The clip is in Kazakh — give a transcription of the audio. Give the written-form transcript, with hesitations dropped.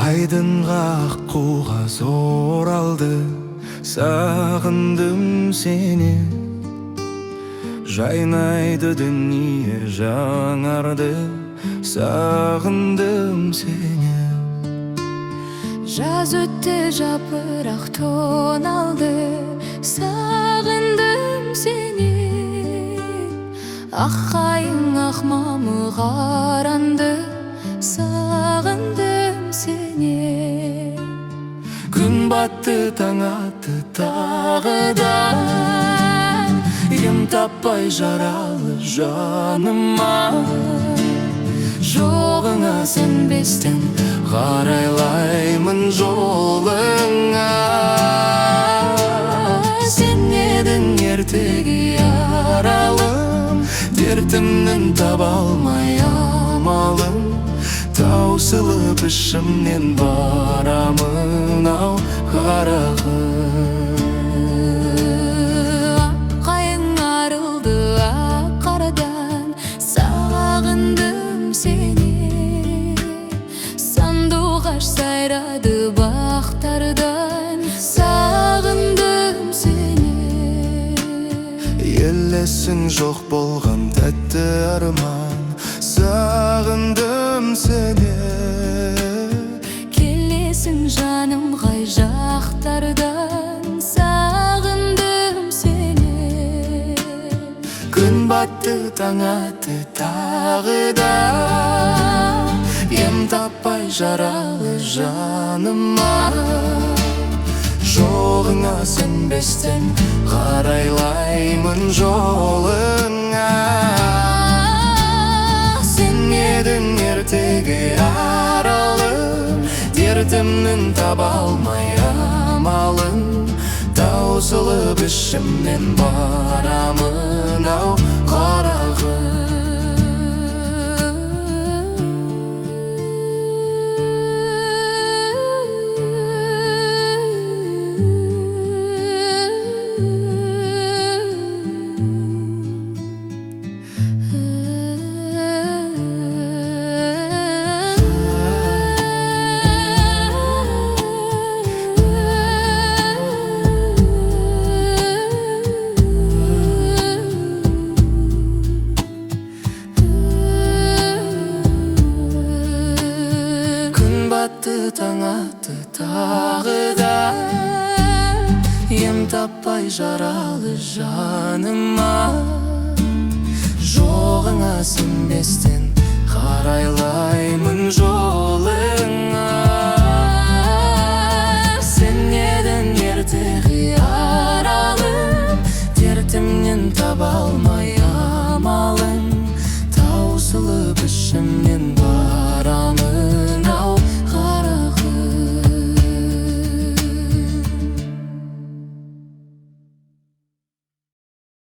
Айдынға аққуға зор алды, сағындым сені. Жайнайды дүние жаңарды, сағындым сені. Жаз өтті, жапырақ тоналды, сағындым сені. Ақ қайың, ақ мамық аранды, сағындым сені. Күн батты, таң атты тағыдан, ем таппай жаралы жаныма. Жоғыңа сенбестен қарайлаймын жолыңа. Сен едің ертегі Аралым, дертімнің таба алмай амалым. Таусылып ішімнен барамын ау қарағым. Қайың арылды ақ қарадан, сағындым сені. Сандуғаш сайрады бақтардан, сағындым сені. Елесің жоқ болған тәтті арман, сағындым сені. Келесің жаным қай жақтардан, сағындым сені. Күн батты, таң атты тағы да, ем таппай жаралы жаныма. Жоғыңа сенбестен қарайлаймын жолыңа. Сен едің ертегі аралым, дертімнің таба алмай амалым. Таусылып ішімнен барамын ау қарағым. Таң атты тағы да, ем таппай жаралы жаныма. Жоғыңа сенбестен қарайлаймын